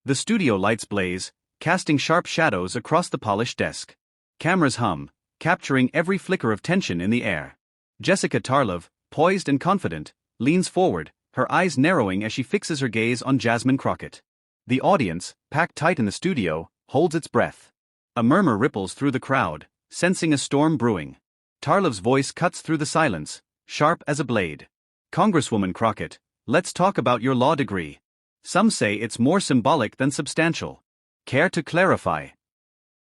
The studio lights blaze, casting sharp shadows across the polished desk. Cameras hum, capturing every flicker of tension in the air. Jessica Tarlov, poised and confident, leans forward, her eyes narrowing as she fixes her gaze on Jasmine Crockett. The audience, packed tight in the studio, holds its breath. A murmur ripples through the crowd, sensing a storm brewing. Tarlov's voice cuts through the silence, sharp as a blade. Congresswoman Crockett, let's talk about your law degree. Some say it's more symbolic than substantial. Care to clarify?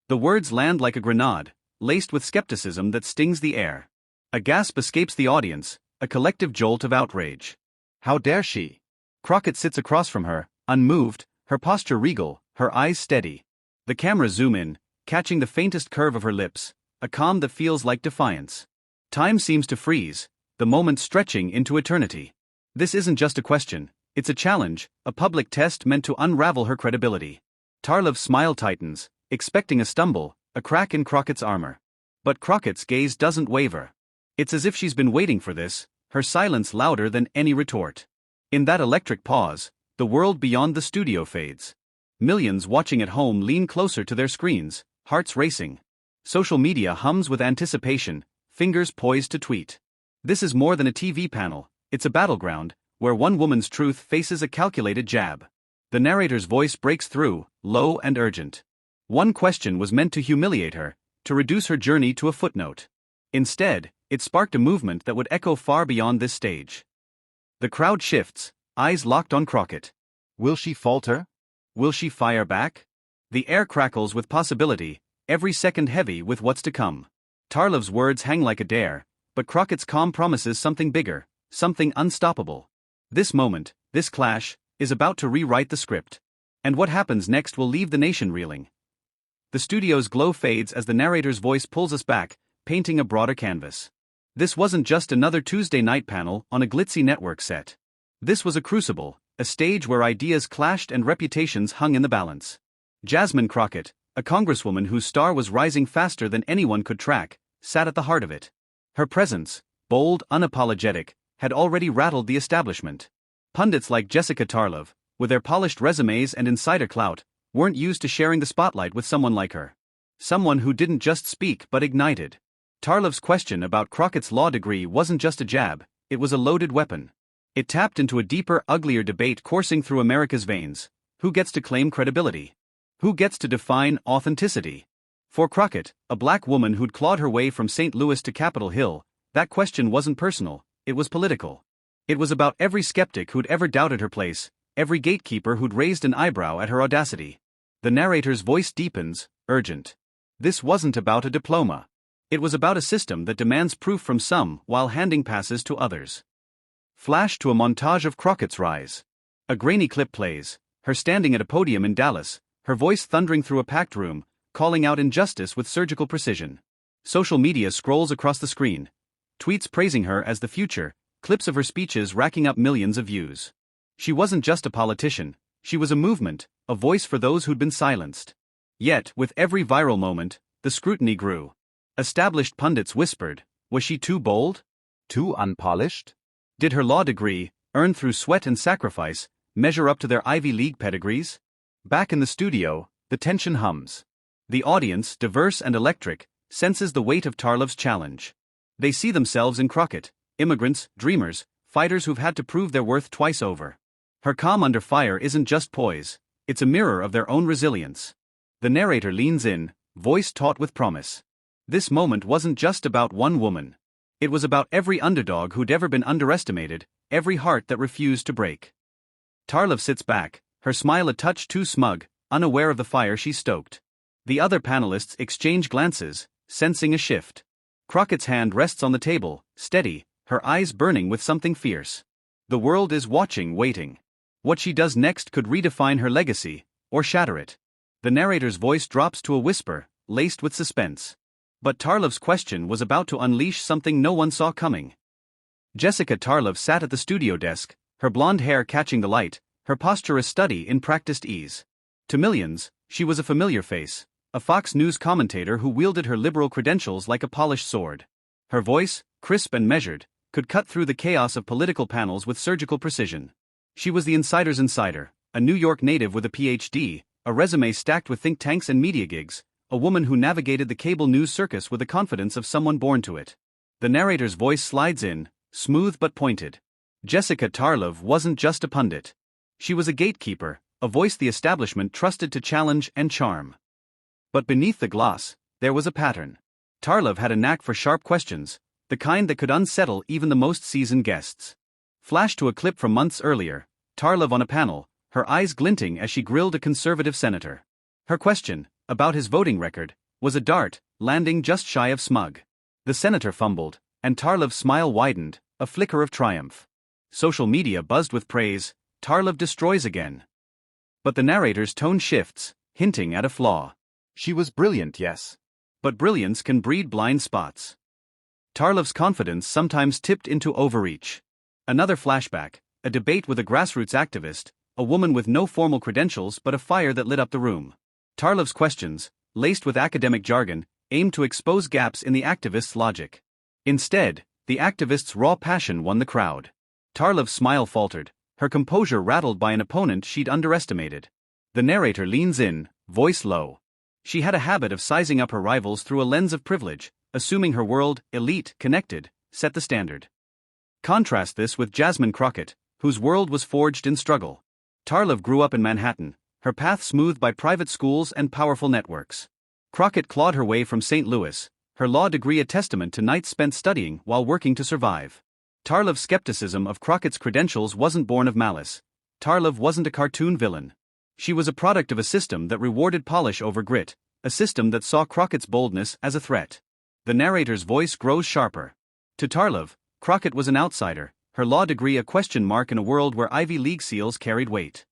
The words land like a grenade, laced with skepticism that stings the air. A gasp escapes the audience, a collective jolt of outrage. How dare she? Crockett sits across from her, unmoved, her posture regal, her eyes steady. The cameras zoom in, catching the faintest curve of her lips, a calm that feels like defiance. Time seems to freeze, the moment stretching into eternity. This isn't just a question, it's a challenge, a public test meant to unravel her credibility. Tarlov's smile tightens, expecting a stumble, a crack in Crockett's armor. But Crockett's gaze doesn't waver. It's as if she's been waiting for this, her silence louder than any retort. In that electric pause, the world beyond the studio fades. Millions watching at home lean closer to their screens, hearts racing. Social media hums with anticipation, fingers poised to tweet. This is more than a TV panel, it's a battleground, where one woman's truth faces a calculated jab. The narrator's voice breaks through, low and urgent. One question was meant to humiliate her, to reduce her journey to a footnote. Instead, it sparked a movement that would echo far beyond this stage. The crowd shifts, eyes locked on Crockett. Will she falter? Will she fire back? The air crackles with possibility, every second heavy with what's to come. Tarlov's words hang like a dare, but Crockett's calm promises something bigger, something unstoppable. This moment, this clash, is about to rewrite the script. And what happens next will leave the nation reeling. The studio's glow fades as the narrator's voice pulls us back, painting a broader canvas. This wasn't just another Tuesday night panel on a glitzy network set. This was a crucible, a stage where ideas clashed and reputations hung in the balance. Jasmine Crockett, a congresswoman whose star was rising faster than anyone could track, sat at the heart of it. Her presence, bold, unapologetic, had already rattled the establishment. Pundits like Jessica Tarlov, with their polished resumes and insider clout, weren't used to sharing the spotlight with someone like her. Someone who didn't just speak but ignited. Tarlov's question about Crockett's law degree wasn't just a jab, it was a loaded weapon. It tapped into a deeper, uglier debate coursing through America's veins. Who gets to claim credibility? Who gets to define authenticity? For Crockett, a black woman who'd clawed her way from St. Louis to Capitol Hill, that question wasn't personal, it was political. It was about every skeptic who'd ever doubted her place, every gatekeeper who'd raised an eyebrow at her audacity. The narrator's voice deepens, urgent. This wasn't about a diploma. It was about a system that demands proof from some while handing passes to others. Flash to a montage of Crockett's rise. A grainy clip plays, her standing at a podium in Dallas, her voice thundering through a packed room, calling out injustice with surgical precision. Social media scrolls across the screen. Tweets praising her as the future, clips of her speeches racking up millions of views. She wasn't just a politician, she was a movement, a voice for those who'd been silenced. Yet, with every viral moment, the scrutiny grew. Established pundits whispered, was she too bold? Too unpolished? Did her law degree, earned through sweat and sacrifice, measure up to their Ivy League pedigrees? Back in the studio, the tension hums. The audience, diverse and electric, senses the weight of Tarlov's challenge. They see themselves in Crockett, immigrants, dreamers, fighters who've had to prove their worth twice over. Her calm under fire isn't just poise, it's a mirror of their own resilience. The narrator leans in, voice taut with promise. This moment wasn't just about one woman. It was about every underdog who'd ever been underestimated, every heart that refused to break. Tarlov sits back, her smile a touch too smug, unaware of the fire she stoked. The other panelists exchange glances, sensing a shift. Crockett's hand rests on the table, steady, her eyes burning with something fierce. The world is watching, waiting. What she does next could redefine her legacy, or shatter it. The narrator's voice drops to a whisper, laced with suspense. But Tarlov's question was about to unleash something no one saw coming. Jessica Tarlov sat at the studio desk, her blonde hair catching the light, her posture a study in practiced ease. To millions, she was a familiar face, a Fox News commentator who wielded her liberal credentials like a polished sword. Her voice, crisp and measured, could cut through the chaos of political panels with surgical precision. She was the insider's insider, a New York native with a PhD, a resume stacked with think tanks and media gigs, a woman who navigated the cable news circus with the confidence of someone born to it. The narrator's voice slides in, smooth but pointed. Jessica Tarlov wasn't just a pundit. She was a gatekeeper, a voice the establishment trusted to challenge and charm. But beneath the gloss, there was a pattern. Tarlov had a knack for sharp questions, the kind that could unsettle even the most seasoned guests. Flash to a clip from months earlier, Tarlov on a panel, her eyes glinting as she grilled a conservative senator. Her question, about his voting record, was a dart, landing just shy of smug. The senator fumbled, and Tarlov's smile widened, a flicker of triumph. Social media buzzed with praise, Tarlov destroys again. But the narrator's tone shifts, hinting at a flaw. She was brilliant, yes. But brilliance can breed blind spots. Tarlov's confidence sometimes tipped into overreach. Another flashback, a debate with a grassroots activist, a woman with no formal credentials but a fire that lit up the room. Tarlov's questions, laced with academic jargon, aimed to expose gaps in the activist's logic. Instead, the activist's raw passion won the crowd. Tarlov's smile faltered, her composure rattled by an opponent she'd underestimated. The narrator leans in, voice low. She had a habit of sizing up her rivals through a lens of privilege, assuming her world, elite, connected, set the standard. Contrast this with Jasmine Crockett, whose world was forged in struggle. Tarlov grew up in Manhattan, her path smoothed by private schools and powerful networks. Crockett clawed her way from St. Louis, her law degree a testament to nights spent studying while working to survive. Tarlov's skepticism of Crockett's credentials wasn't born of malice. Tarlov wasn't a cartoon villain. She was a product of a system that rewarded polish over grit, a system that saw Crockett's boldness as a threat. The narrator's voice grows sharper. To Tarlov, Crockett was an outsider, her law degree a question mark in a world where Ivy League seals carried weight.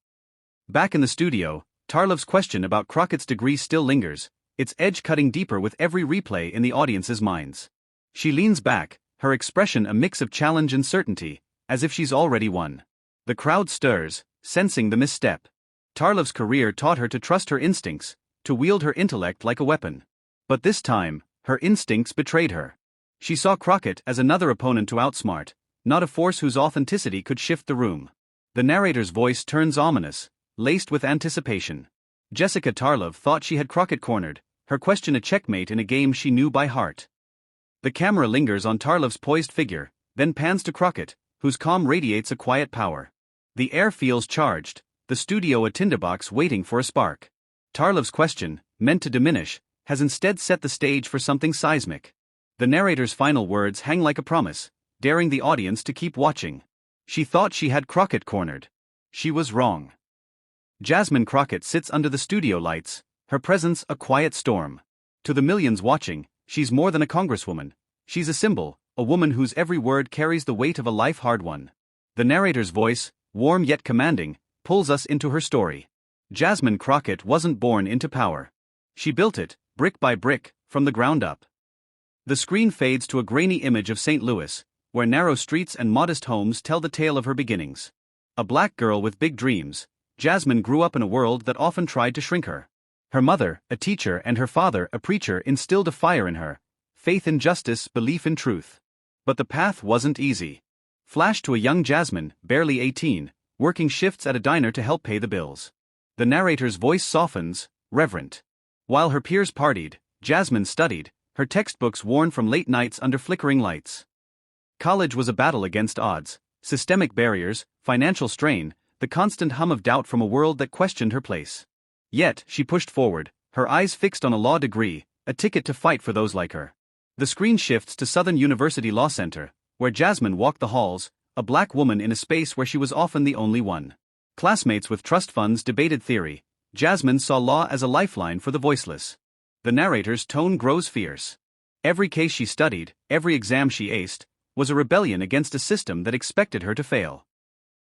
Back in the studio, Tarlov's question about Crockett's degree still lingers, its edge cutting deeper with every replay in the audience's minds. She leans back, her expression a mix of challenge and certainty, as if she's already won. The crowd stirs, sensing the misstep. Tarlov's career taught her to trust her instincts, to wield her intellect like a weapon. But this time, her instincts betrayed her. She saw Crockett as another opponent to outsmart, not a force whose authenticity could shift the room. The narrator's voice turns ominous, laced with anticipation. Jessica Tarlov thought she had Crockett cornered, her question a checkmate in a game she knew by heart. The camera lingers on Tarlov's poised figure, then pans to Crockett, whose calm radiates a quiet power. The air feels charged, the studio a tinderbox waiting for a spark. Tarlov's question, meant to diminish, has instead set the stage for something seismic. The narrator's final words hang like a promise, daring the audience to keep watching. She thought she had Crockett cornered. She was wrong. Jasmine Crockett sits under the studio lights, her presence a quiet storm. To the millions watching, she's more than a congresswoman. She's a symbol, a woman whose every word carries the weight of a life hard won. The narrator's voice, warm yet commanding, pulls us into her story. Jasmine Crockett wasn't born into power. She built it, brick by brick, from the ground up. The screen fades to a grainy image of St. Louis, where narrow streets and modest homes tell the tale of her beginnings. A black girl with big dreams, Jasmine grew up in a world that often tried to shrink her. Her mother, a teacher, and her father, a preacher, instilled a fire in her, faith in justice, belief in truth. But the path wasn't easy. Flash to a young Jasmine, barely 18, working shifts at a diner to help pay the bills. The narrator's voice softens, reverent. While her peers partied, Jasmine studied, her textbooks worn from late nights under flickering lights. College was a battle against odds, systemic barriers, financial strain, the constant hum of doubt from a world that questioned her place. Yet, she pushed forward, her eyes fixed on a law degree, a ticket to fight for those like her. The screen shifts to Southern University Law Center, where Jasmine walked the halls, a black woman in a space where she was often the only one. Classmates with trust funds debated theory. Jasmine saw law as a lifeline for the voiceless. The narrator's tone grows fierce. Every case she studied, every exam she aced, was a rebellion against a system that expected her to fail.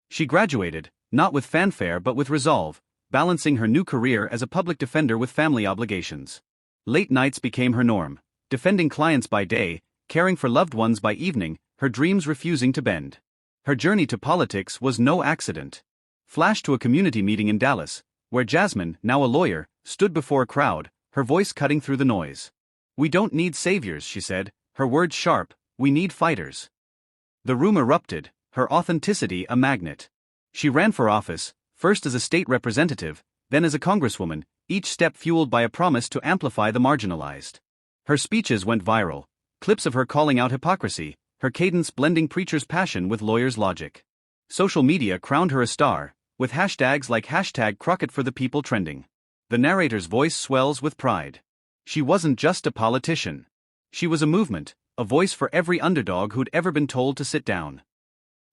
She graduated, not with fanfare but with resolve, balancing her new career as a public defender with family obligations. Late nights became her norm, defending clients by day, caring for loved ones by evening, her dreams refusing to bend. Her journey to politics was no accident. Flash to a community meeting in Dallas, where Jasmine, now a lawyer, stood before a crowd, her voice cutting through the noise. "We don't need saviors," she said, her words sharp, "we need fighters." The room erupted, her authenticity a magnet. She ran for office, first as a state representative, then as a congresswoman, each step fueled by a promise to amplify the marginalized. Her speeches went viral, clips of her calling out hypocrisy, her cadence blending preacher's passion with lawyer's logic. Social media crowned her a star, with hashtags like #CrockettForThePeople trending. The narrator's voice swells with pride. She wasn't just a politician. She was a movement, a voice for every underdog who'd ever been told to sit down.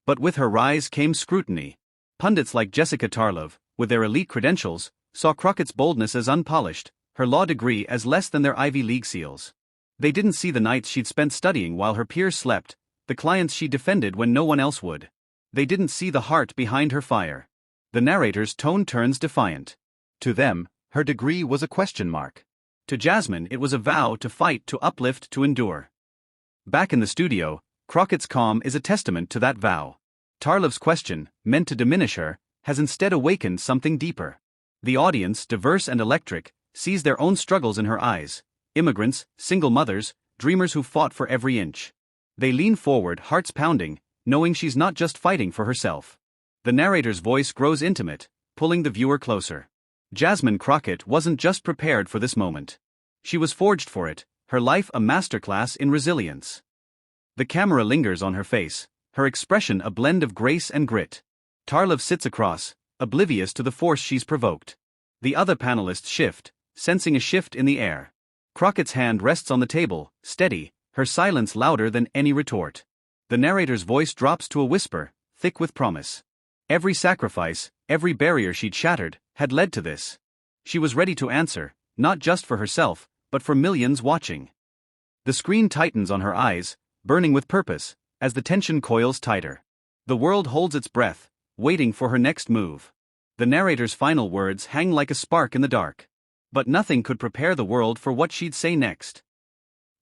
But with her rise came scrutiny. Pundits like Jessica Tarlov, with their elite credentials, saw Crockett's boldness as unpolished, her law degree as less than their Ivy League seals. They didn't see the nights she'd spent studying while her peers slept, the clients she defended when no one else would. They didn't see the heart behind her fire. The narrator's tone turns defiant. To them, her degree was a question mark. To Jasmine, it was a vow to fight, to uplift, to endure. Back in the studio, Crockett's calm is a testament to that vow. Tarlov's question, meant to diminish her, has instead awakened something deeper. The audience, diverse and electric, sees their own struggles in her eyes. Immigrants, single mothers, dreamers who fought for every inch. They lean forward, hearts pounding, knowing she's not just fighting for herself. The narrator's voice grows intimate, pulling the viewer closer. Jasmine Crockett wasn't just prepared for this moment. She was forged for it, her life a masterclass in resilience. The camera lingers on her face, her expression a blend of grace and grit. Tarlov sits across, oblivious to the force she's provoked. The other panelists shift, sensing a shift in the air. Crockett's hand rests on the table, steady, her silence louder than any retort. The narrator's voice drops to a whisper, thick with promise. Every sacrifice, every barrier she'd shattered, had led to this. She was ready to answer, not just for herself, but for millions watching. The screen tightens on her eyes, burning with purpose, as the tension coils tighter. The world holds its breath, waiting for her next move. The narrator's final words hang like a spark in the dark. But nothing could prepare the world for what she'd say next.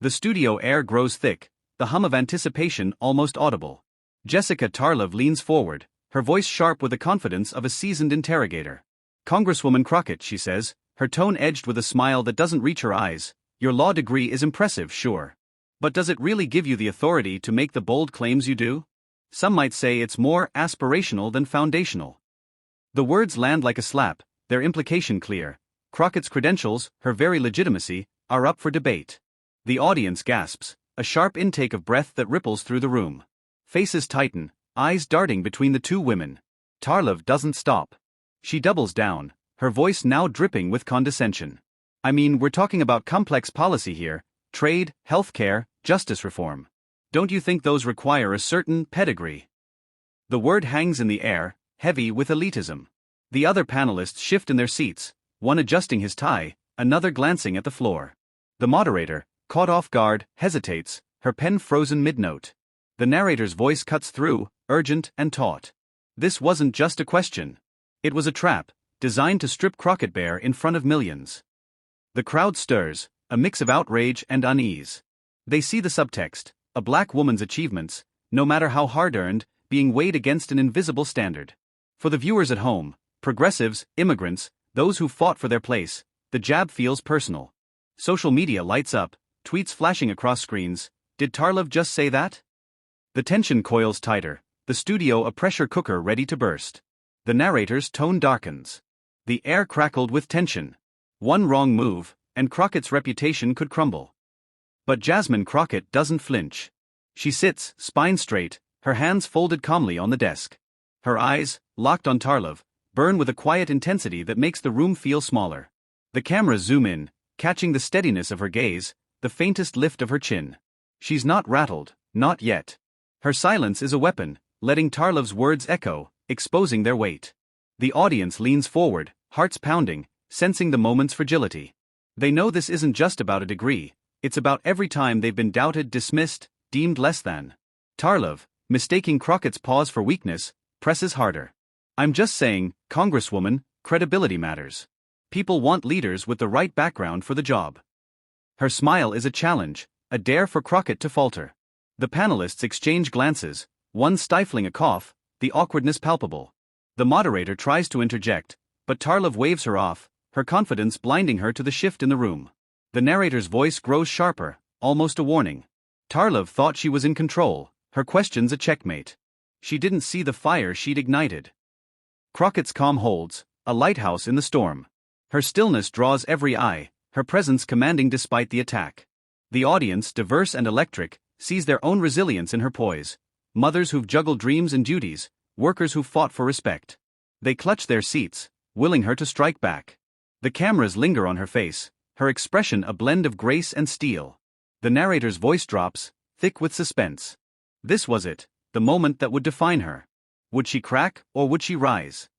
The studio air grows thick, the hum of anticipation almost audible. Jessica Tarlov leans forward, her voice sharp with the confidence of a seasoned interrogator. "Congresswoman Crockett," she says, her tone edged with a smile that doesn't reach her eyes, "your law degree is impressive, sure. But does it really give you the authority to make the bold claims you do? Some might say it's more aspirational than foundational." The words land like a slap, their implication clear. Crockett's credentials, her very legitimacy, are up for debate. The audience gasps, a sharp intake of breath that ripples through the room. Faces tighten, eyes darting between the two women. Tarlov doesn't stop. She doubles down, her voice now dripping with condescension. "I mean, we're talking about complex policy here, trade, healthcare, justice reform. Don't you think those require a certain pedigree?" The word hangs in the air, heavy with elitism. The other panelists shift in their seats, one adjusting his tie, another glancing at the floor. The moderator, caught off guard, hesitates, her pen frozen mid-note. The narrator's voice cuts through, urgent and taut. This wasn't just a question. It was a trap, designed to strip Crockett bare in front of millions. The crowd stirs, a mix of outrage and unease. They see the subtext, a black woman's achievements, no matter how hard-earned, being weighed against an invisible standard. For the viewers at home, progressives, immigrants, those who fought for their place, the jab feels personal. Social media lights up, tweets flashing across screens. Did Tarlov just say that? The tension coils tighter, the studio a pressure cooker ready to burst. The narrator's tone darkens. The air crackled with tension. One wrong move, and Crockett's reputation could crumble. But Jasmine Crockett doesn't flinch. She sits, spine straight, her hands folded calmly on the desk. Her eyes, locked on Tarlov, burn with a quiet intensity that makes the room feel smaller. The cameras zoom in, catching the steadiness of her gaze, the faintest lift of her chin. She's not rattled, not yet. Her silence is a weapon, letting Tarlov's words echo, exposing their weight. The audience leans forward, hearts pounding, sensing the moment's fragility. They know this isn't just about a degree, it's about every time they've been doubted, dismissed, deemed less than. Tarlov, mistaking Crockett's pause for weakness, presses harder. "I'm just saying, Congresswoman, credibility matters. People want leaders with the right background for the job." Her smile is a challenge, a dare for Crockett to falter. The panelists exchange glances, one stifling a cough, the awkwardness palpable. The moderator tries to interject, but Tarlov waves her off, her confidence blinding her to the shift in the room. The narrator's voice grows sharper, almost a warning. Tarlov thought she was in control, her questions a checkmate. She didn't see the fire she'd ignited. Crockett's calm holds, a lighthouse in the storm. Her stillness draws every eye, her presence commanding despite the attack. The audience, diverse and electric, sees their own resilience in her poise. Mothers who've juggled dreams and duties, workers who've fought for respect. They clutch their seats, willing her to strike back. The cameras linger on her face, her expression a blend of grace and steel. The narrator's voice drops, thick with suspense. This was it, the moment that would define her. Would she crack, or would she rise?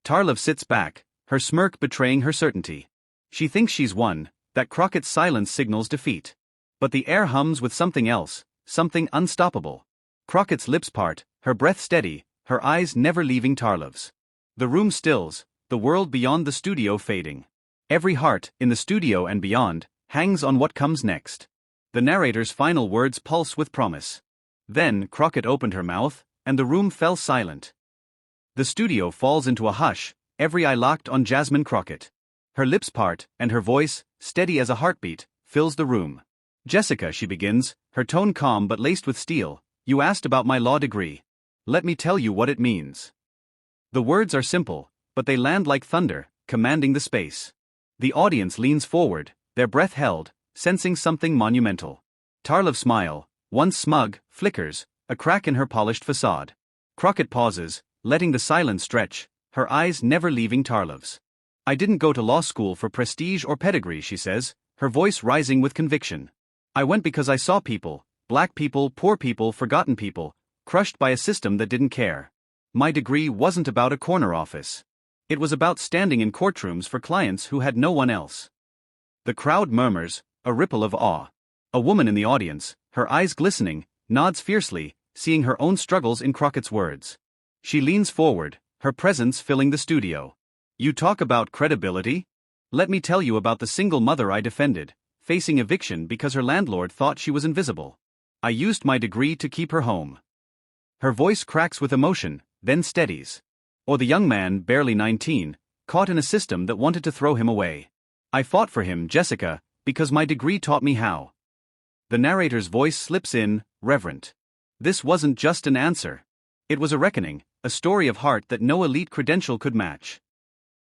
Tarlov sits back, her smirk betraying her certainty. She thinks she's won, that Crockett's silence signals defeat. But the air hums with something else, something unstoppable. Crockett's lips part, her breath steady, her eyes never leaving Tarlov's. The room stills, the world beyond the studio fading. Every heart, in the studio and beyond, hangs on what comes next. The narrator's final words pulse with promise. Then Crockett opened her mouth, and the room fell silent. The studio falls into a hush, every eye locked on Jasmine Crockett. Her lips part, and her voice, steady as a heartbeat, fills the room. Jessica, she begins, her tone calm but laced with steel. You asked about my law degree. Let me tell you what it means. The words are simple, but they land like thunder, commanding the space. The audience leans forward, their breath held, sensing something monumental. Tarlov's smile, once smug, flickers, a crack in her polished facade. Crockett pauses, letting the silence stretch, her eyes never leaving Tarlov's. I didn't go to law school for prestige or pedigree, she says, her voice rising with conviction. I went because I saw people, black people, poor people, forgotten people, crushed by a system that didn't care. My degree wasn't about a corner office. It was about standing in courtrooms for clients who had no one else. The crowd murmurs, a ripple of awe. A woman in the audience, her eyes glistening, nods fiercely, seeing her own struggles in Crockett's words. She leans forward, her presence filling the studio. You talk about credibility? Let me tell you about the single mother I defended, facing eviction because her landlord thought she was invisible. I used my degree to keep her home. Her voice cracks with emotion, then steadies. Or the young man, barely 19, caught in a system that wanted to throw him away. I fought for him, Jessica, because my degree taught me how. The narrator's voice slips in, reverent. This wasn't just an answer. It was a reckoning, a story of heart that no elite credential could match.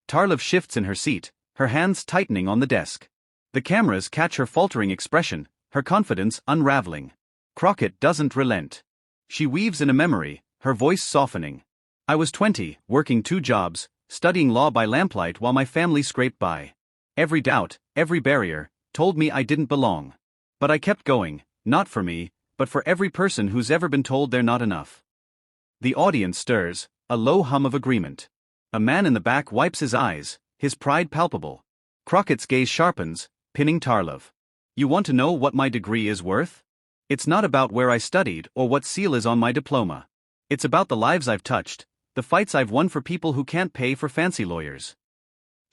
Tarlov shifts in her seat, her hands tightening on the desk. The cameras catch her faltering expression, her confidence unraveling. Crockett doesn't relent. She weaves in a memory, her voice softening. I was 20, working 2 jobs, studying law by lamplight while my family scraped by. Every doubt, every barrier, told me I didn't belong. But I kept going, not for me, but for every person who's ever been told they're not enough. The audience stirs, a low hum of agreement. A man in the back wipes his eyes, his pride palpable. Crockett's gaze sharpens, pinning Tarlov. You want to know what my degree is worth? It's not about where I studied or what seal is on my diploma. It's about the lives I've touched, the fights I've won for people who can't pay for fancy lawyers.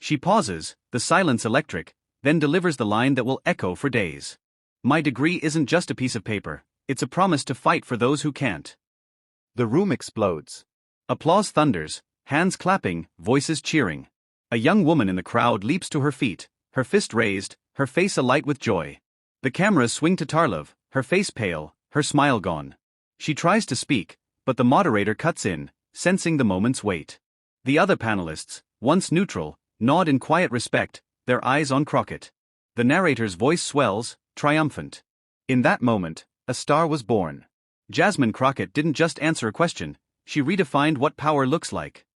She pauses, the silence electric, then delivers the line that will echo for days. My degree isn't just a piece of paper, it's a promise to fight for those who can't. The room explodes. Applause thunders, hands clapping, voices cheering. A young woman in the crowd leaps to her feet, her fist raised, her face alight with joy. The cameras swing to Tarlov, her face pale, her smile gone. She tries to speak, but the moderator cuts in, sensing the moment's weight. The other panelists, once neutral, nod in quiet respect, their eyes on Crockett. The narrator's voice swells, triumphant. In that moment, a star was born. Jasmine Crockett didn't just answer a question, she redefined what power looks like.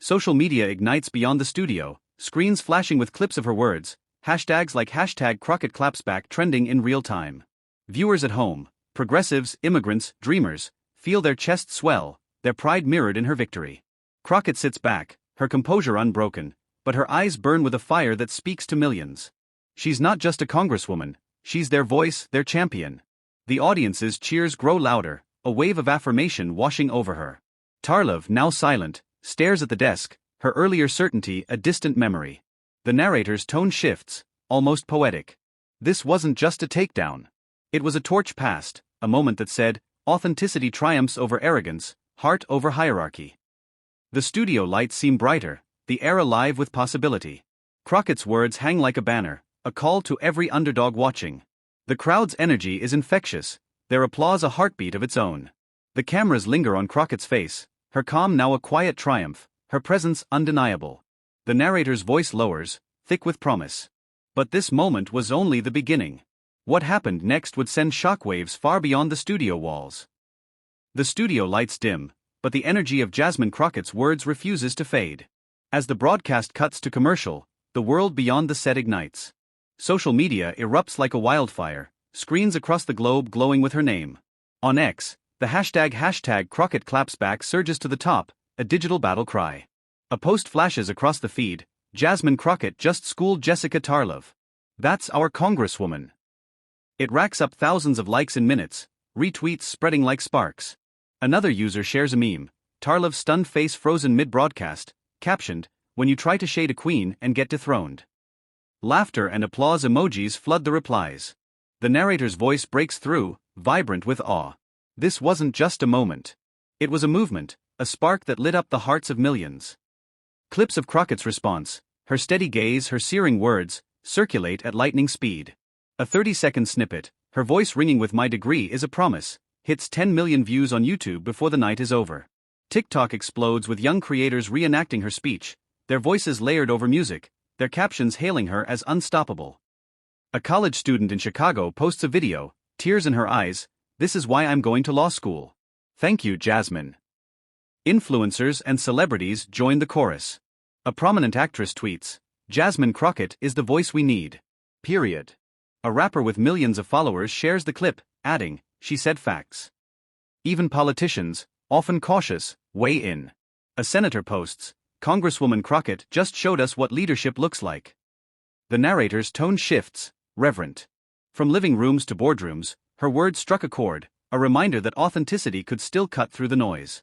Social media ignites beyond the studio, screens flashing with clips of her words, hashtags like #CrockettClapsBack trending in real time. Viewers at home, progressives, immigrants, dreamers, feel their chests swell, their pride mirrored in her victory. Crockett sits back, her composure unbroken, but her eyes burn with a fire that speaks to millions. She's not just a congresswoman, she's their voice, their champion. The audience's cheers grow louder, a wave of affirmation washing over her. Tarlov, now silent, stares at the desk, her earlier certainty a distant memory. The narrator's tone shifts, almost poetic. This wasn't just a takedown. It was a torch passed, a moment that said, authenticity triumphs over arrogance, heart over hierarchy. The studio lights seem brighter, the air alive with possibility. Crockett's words hang like a banner, a call to every underdog watching. The crowd's energy is infectious, their applause a heartbeat of its own. The cameras linger on Crockett's face, her calm now a quiet triumph, her presence undeniable. The narrator's voice lowers, thick with promise. But this moment was only the beginning. What happened next would send shockwaves far beyond the studio walls. The studio lights dim, but the energy of Jasmine Crockett's words refuses to fade. As the broadcast cuts to commercial, the world beyond the set ignites. Social media erupts like a wildfire, screens across the globe glowing with her name. On X, the hashtag Crockett claps back surges to the top, a digital battle cry. A post flashes across the feed, Jasmine Crockett just schooled Jessica Tarlov. That's our congresswoman. It racks up thousands of likes in minutes, retweets spreading like sparks. Another user shares a meme, Tarlov's stunned face frozen mid-broadcast, captioned, "When you try to shade a queen and get dethroned." Laughter and applause emojis flood the replies. The narrator's voice breaks through, vibrant with awe. This wasn't just a moment. It was a movement, a spark that lit up the hearts of millions. Clips of Crockett's response, her steady gaze, her searing words, circulate at lightning speed. A 30-second snippet, her voice ringing with "My degree is a promise," hits 10 million views on YouTube before the night is over. TikTok explodes with young creators reenacting her speech, their voices layered over music, their captions hailing her as unstoppable. A college student in Chicago posts a video, tears in her eyes, "This is why I'm going to law school. Thank you, Jasmine." Influencers and celebrities join the chorus. A prominent actress tweets, "Jasmine Crockett is the voice we need. Period." A rapper with millions of followers shares the clip, adding, "She said facts." Even politicians, often cautious, weigh in. A senator posts, "Congresswoman Crockett just showed us what leadership looks like." The narrator's tone shifts, reverent. From living rooms to boardrooms, her words struck a chord, a reminder that authenticity could still cut through the noise.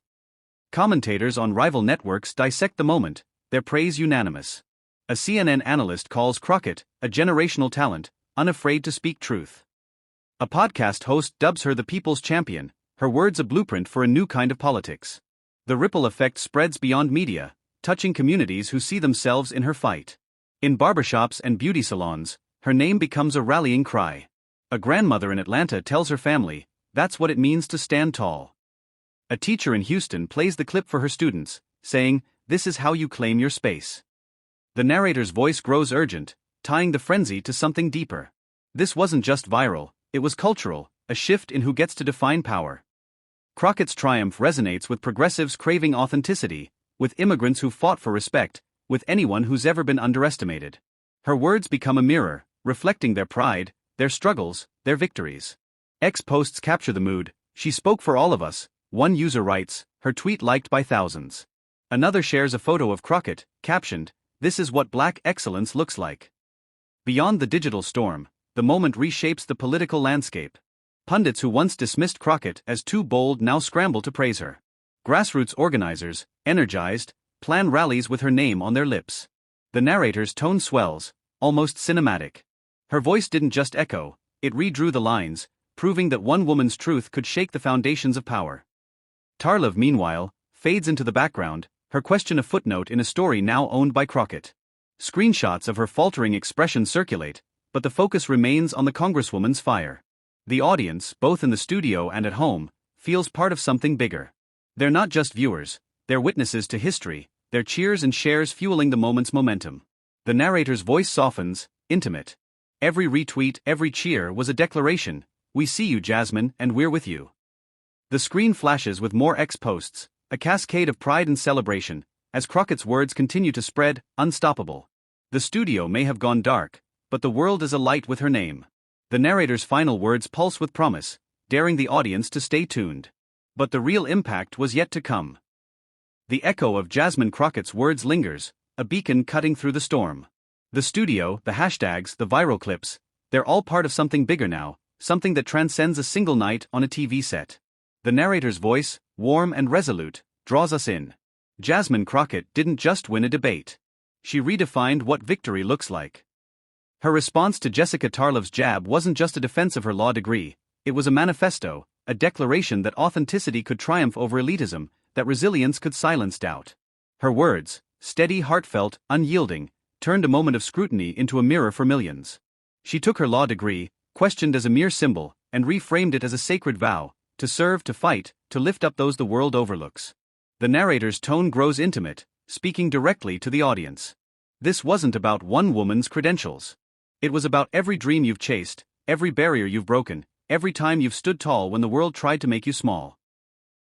Commentators on rival networks dissect the moment, their praise unanimous. A CNN analyst calls Crockett a generational talent, unafraid to speak truth. A podcast host dubs her the people's champion, her words a blueprint for a new kind of politics. The ripple effect spreads beyond media, touching communities who see themselves in her fight. In barbershops and beauty salons, her name becomes a rallying cry. A grandmother in Atlanta tells her family, "That's what it means to stand tall." A teacher in Houston plays the clip for her students, saying, "This is how you claim your space." The narrator's voice grows urgent, tying the frenzy to something deeper. This wasn't just viral, it was cultural, a shift in who gets to define power. Crockett's triumph resonates with progressives craving authenticity, with immigrants who fought for respect, with anyone who's ever been underestimated. Her words become a mirror, reflecting their pride, their struggles, their victories. X posts capture the mood, "She spoke for all of us," one user writes, her tweet liked by thousands. Another shares a photo of Crockett, captioned, "This is what Black excellence looks like." Beyond the digital storm, the moment reshapes the political landscape. Pundits who once dismissed Crockett as too bold now scramble to praise her. Grassroots organizers, energized, plan rallies with her name on their lips. The narrator's tone swells, almost cinematic. Her voice didn't just echo, it redrew the lines, proving that one woman's truth could shake the foundations of power. Tarlov, meanwhile, fades into the background, her question a footnote in a story now owned by Crockett. Screenshots of her faltering expression circulate, but the focus remains on the congresswoman's fire. The audience, both in the studio and at home, feels part of something bigger. They're not just viewers, they're witnesses to history, their cheers and shares fueling the moment's momentum. The narrator's voice softens, intimate. Every retweet, every cheer was a declaration, "We see you, Jasmine, and we're with you." The screen flashes with more X posts, a cascade of pride and celebration, as Crockett's words continue to spread, unstoppable. The studio may have gone dark, but the world is alight with her name. The narrator's final words pulse with promise, daring the audience to stay tuned. But the real impact was yet to come. The echo of Jasmine Crockett's words lingers, a beacon cutting through the storm. The studio, the hashtags, the viral clips, they're all part of something bigger now, something that transcends a single night on a TV set. The narrator's voice, warm and resolute, draws us in. Jasmine Crockett didn't just win a debate. She redefined what victory looks like. Her response to Jessica Tarlov's jab wasn't just a defense of her law degree, it was a manifesto, a declaration that authenticity could triumph over elitism, that resilience could silence doubt. Her words, steady, heartfelt, unyielding, turned a moment of scrutiny into a mirror for millions. She took her law degree, questioned as a mere symbol, and reframed it as a sacred vow, to serve, to fight, to lift up those the world overlooks. The narrator's tone grows intimate, speaking directly to the audience. This wasn't about one woman's credentials. It was about every dream you've chased, every barrier you've broken, every time you've stood tall when the world tried to make you small.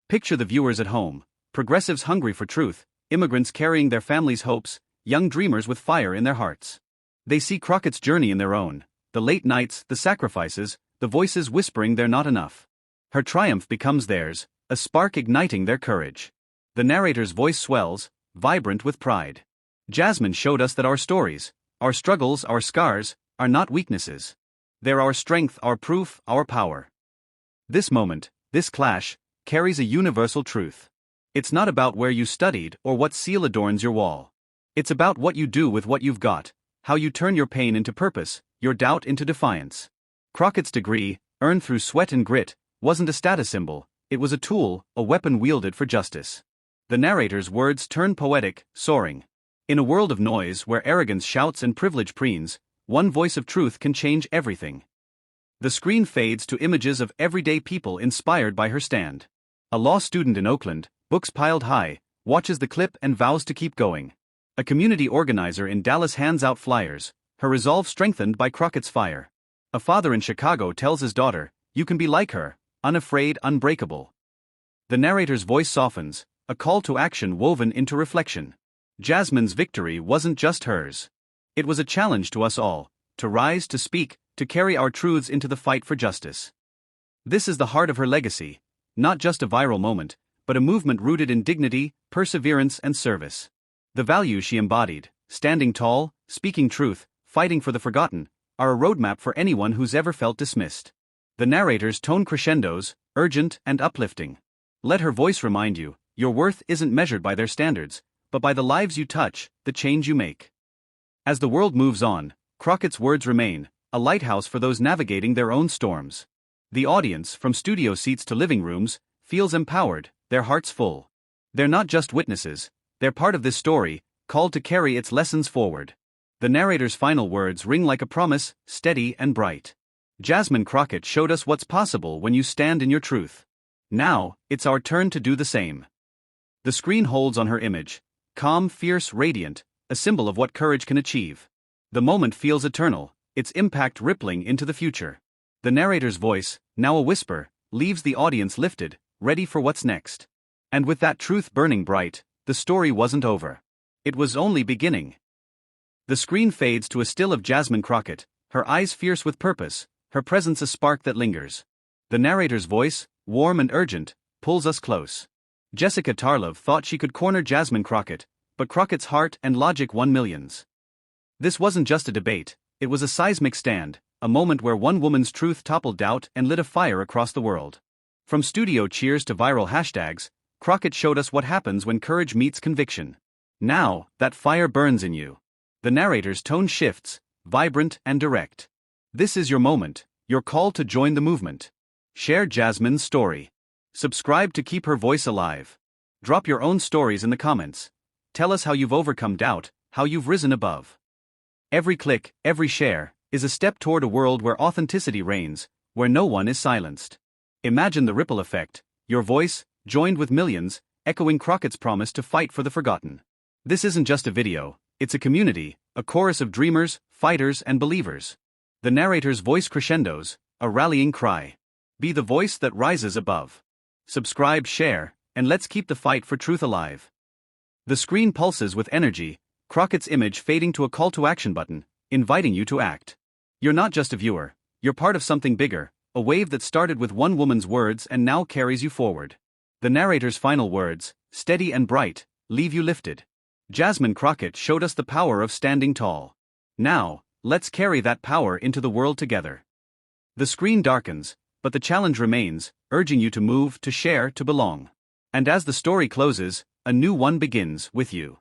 Picture the viewers at home, progressives hungry for truth, immigrants carrying their families' hopes, young dreamers with fire in their hearts. They see Crockett's journey in their own, the late nights, the sacrifices, the voices whispering they're not enough. Her triumph becomes theirs, a spark igniting their courage. The narrator's voice swells, vibrant with pride. Jasmine showed us that our stories, our struggles, our scars, are not weaknesses. They're our strength, our proof, our power. This moment, this clash, carries a universal truth. It's not about where you studied or what seal adorns your wall. It's about what you do with what you've got, how you turn your pain into purpose, your doubt into defiance. Crockett's degree, earned through sweat and grit, wasn't a status symbol, it was a tool, a weapon wielded for justice. The narrator's words turn poetic, soaring. In a world of noise where arrogance shouts and privilege preens, one voice of truth can change everything. The screen fades to images of everyday people inspired by her stand. A law student in Oakland, books piled high, watches the clip and vows to keep going. A community organizer in Dallas hands out flyers, her resolve strengthened by Crockett's fire. A father in Chicago tells his daughter, "You can be like her, unafraid, unbreakable." The narrator's voice softens, a call to action woven into reflection. Jasmine's victory wasn't just hers. It was a challenge to us all, to rise, to speak, to carry our truths into the fight for justice. This is the heart of her legacy, not just a viral moment, but a movement rooted in dignity, perseverance, and service. The values she embodied, standing tall, speaking truth, fighting for the forgotten, are a roadmap for anyone who's ever felt dismissed. The narrator's tone crescendos, urgent and uplifting. Let her voice remind you, your worth isn't measured by their standards, but by the lives you touch, the change you make. As the world moves on, Crockett's words remain, a lighthouse for those navigating their own storms. The audience, from studio seats to living rooms, feels empowered, their hearts full. They're not just witnesses, they're part of this story, called to carry its lessons forward. The narrator's final words ring like a promise, steady and bright. Jasmine Crockett showed us what's possible when you stand in your truth. Now, it's our turn to do the same. The screen holds on her image, calm, fierce, radiant, a symbol of what courage can achieve. The moment feels eternal, its impact rippling into the future. The narrator's voice, now a whisper, leaves the audience lifted, ready for what's next. And with that truth burning bright, the story wasn't over. It was only beginning. The screen fades to a still of Jasmine Crockett, her eyes fierce with purpose, her presence a spark that lingers. The narrator's voice, warm and urgent, pulls us close. Jessica Tarlov thought she could corner Jasmine Crockett, but Crockett's heart and logic won millions. This wasn't just a debate, it was a seismic stand, a moment where one woman's truth toppled doubt and lit a fire across the world. From studio cheers to viral hashtags, Crockett showed us what happens when courage meets conviction. Now, that fire burns in you. The narrator's tone shifts, vibrant and direct. This is your moment, your call to join the movement. Share Jasmine's story. Subscribe to keep her voice alive. Drop your own stories in the comments. Tell us how you've overcome doubt, how you've risen above. Every click, every share, is a step toward a world where authenticity reigns, where no one is silenced. Imagine the ripple effect, your voice, joined with millions, echoing Crockett's promise to fight for the forgotten. This isn't just a video, it's a community, a chorus of dreamers, fighters, and believers. The narrator's voice crescendos, a rallying cry. Be the voice that rises above. Subscribe, share, and let's keep the fight for truth alive. The screen pulses with energy, Crockett's image fading to a call to action button, inviting you to act. You're not just a viewer, you're part of something bigger, a wave that started with one woman's words and now carries you forward. The narrator's final words, steady and bright, leave you lifted. Jasmine Crockett showed us the power of standing tall. Now, let's carry that power into the world together. The screen darkens, but the challenge remains, urging you to move, to share, to belong. And as the story closes, a new one begins with you.